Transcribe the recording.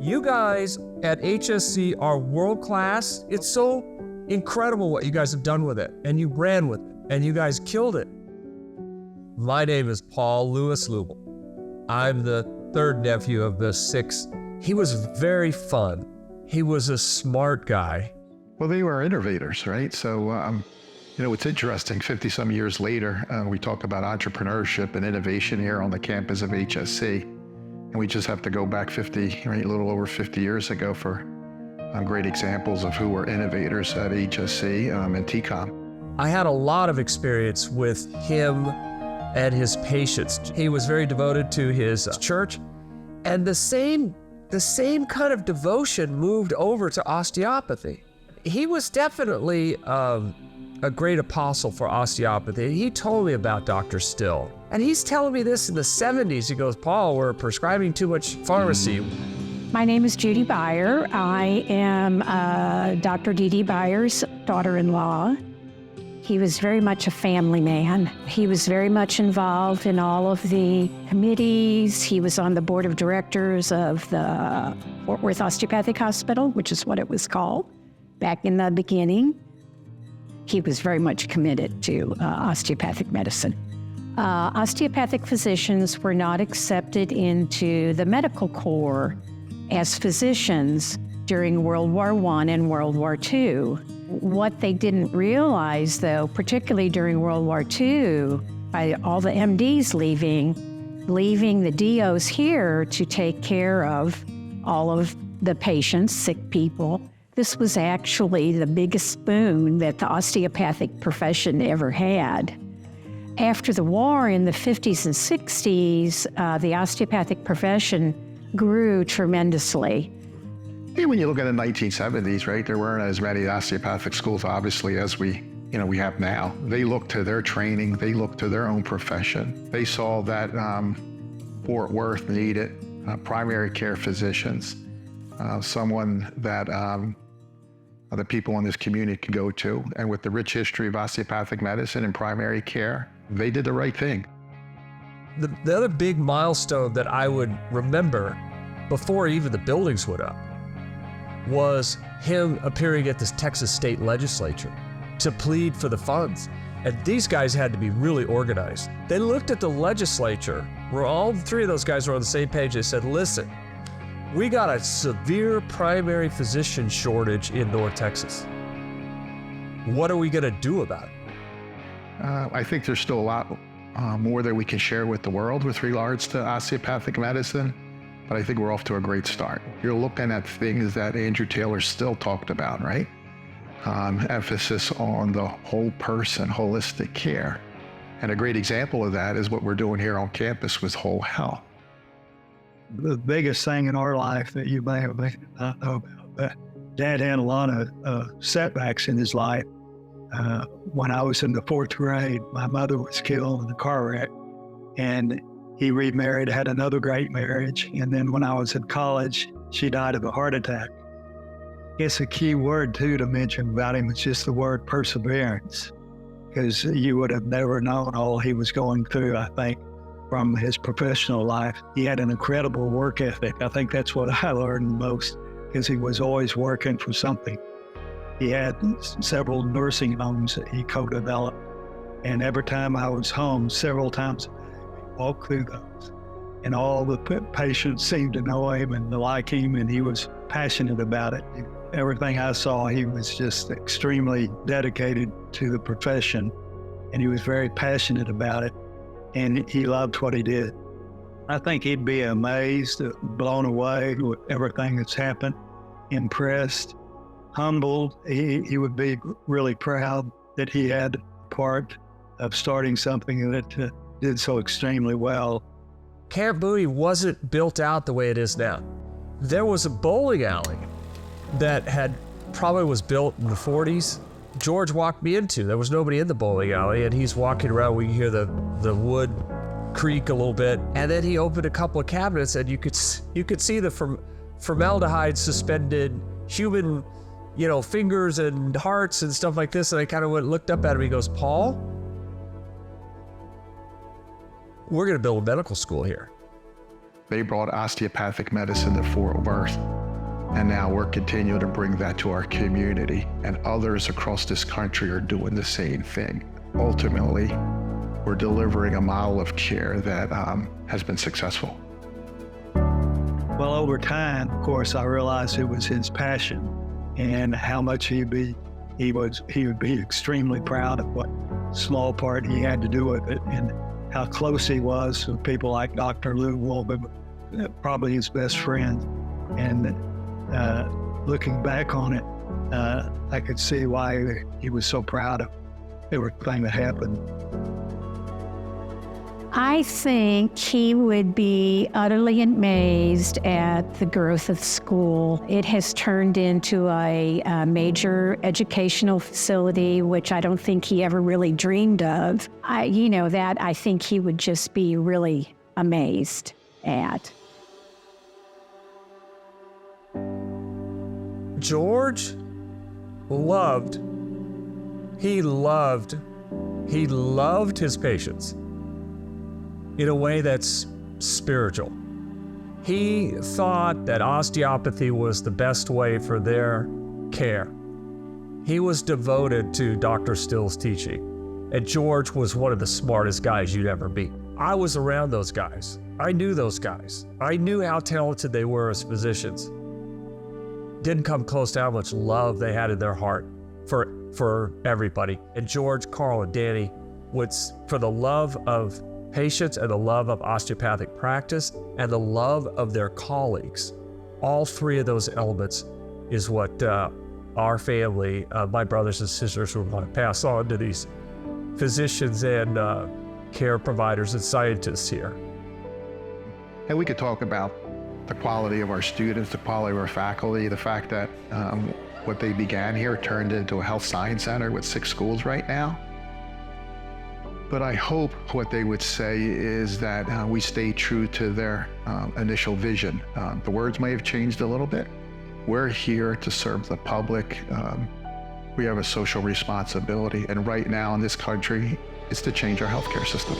You guys at HSC are world-class. It's so incredible what you guys have done with it, and you ran with it, and you guys killed it. My name is Paul Louis Luibel. I'm the third nephew of the 6. He was very fun. He was a smart guy. Well, they were innovators, right? So, it's interesting, 50 some years later, we talk about entrepreneurship and innovation here on the campus of HSC. And we just have to go back a little over 50 years ago for great examples of who were innovators at HSC and TCOM. I had a lot of experience with him and his patients. He was very devoted to his church, and the same kind of devotion moved over to osteopathy. He was definitely a great apostle for osteopathy. He told me about Dr. Still, and he's telling me this in the 70s. He goes, Paul, we're prescribing too much pharmacy. My name is Judy Beyer. I am Dr. D.D. Beyer's daughter-in-law. He was very much a family man. He was very much involved in all of the committees. He was on the board of directors of the Fort Worth Osteopathic Hospital, which is what it was called back in the beginning. He was very much committed to osteopathic medicine. Osteopathic physicians were not accepted into the medical corps as physicians during World War I and World War II. What they didn't realize, though, particularly during World War II, by all the MDs leaving the DOs here to take care of all of the patients, sick people, this was actually the biggest boon that the osteopathic profession ever had. After the war in the 50s and 60s, the osteopathic profession grew tremendously. When you look at the 1970s, right, there weren't as many osteopathic schools, obviously, as we have now. They looked to their training. They looked to their own profession. They saw that Fort Worth needed primary care physicians, someone that other people in this community could go to. And with the rich history of osteopathic medicine and primary care, they did the right thing. The other big milestone that I would remember before even the buildings went up was him appearing at this Texas state legislature to plead for the funds. And these guys had to be really organized. They looked at the legislature, where all 3 of those guys were on the same page. They said, listen, we got a severe primary physician shortage in North Texas. What are we gonna do about it? I think there's still a lot more that we can share with the world with regards to osteopathic medicine. But I think we're off to a great start. You're looking at things that Andrew Taylor still talked about, right? Emphasis on the whole person, holistic care. And a great example of that is what we're doing here on campus with whole health. The biggest thing in our life that you may have not know about, but Dad had a lot of setbacks in his life. When I was in the 4th grade, my mother was killed in a car wreck, and he remarried, had another great marriage, and then when I was in college, she died of a heart attack. I guess a key word, too, to mention about him is just the word perseverance, because you would have never known all he was going through, I think, from his professional life. He had an incredible work ethic. I think that's what I learned most, because he was always working for something. He had several nursing homes that he co-developed, and every time I was home, several times, walk through those, and all the patients seemed to know him and like him, and he was passionate about it. Everything I saw, he was just extremely dedicated to the profession, and he was very passionate about it, and he loved what he did. I think he'd be amazed, blown away with everything that's happened, impressed, humbled. He would be really proud that he had part of starting something that did so extremely well. Camp Bowie wasn't built out the way it is now. There was a bowling alley that probably was built in the 40s. George walked me into. There was nobody in the bowling alley, and he's walking around. We can hear the wood creak a little bit, and then he opened a couple of cabinets, and you could see the formaldehyde suspended human, fingers and hearts and stuff like this. And I kind of looked up at him. He goes, Paul, we're going to build a medical school here. They brought osteopathic medicine to Fort Worth. And now we're continuing to bring that to our community. And others across this country are doing the same thing. Ultimately, we're delivering a model of care that has been successful. Well, over time, of course, I realized it was his passion and how much he would be extremely proud of what small part he had to do with it, and how close he was with people like Dr. Luibel, probably his best friend. And looking back on it, I could see why he was so proud of everything that happened. I think he would be utterly amazed at the growth of school. It has turned into a major educational facility, which I don't think he ever really dreamed of. That I think he would just be really amazed at. George loved his patients in a way that's spiritual. He thought that osteopathy was the best way for their care. He was devoted to Dr. Still's teaching, and George was one of the smartest guys you'd ever meet. I was around those guys. I knew those guys. I knew how talented they were as physicians. Didn't come close to how much love they had in their heart for everybody. And George, Carl, and Danny would, for the love of patients and the love of osteopathic practice and the love of their colleagues. All three of those elements is what our family, my brothers and sisters, would want to pass on to these physicians and care providers and scientists here. And we could talk about the quality of our students, the quality of our faculty, the fact that what they began here turned into a health science center with 6 schools right now. But I hope what they would say is that we stay true to their initial vision. The words may have changed a little bit. We're here to serve the public. We have a social responsibility, and right now in this country, it's to change our healthcare system.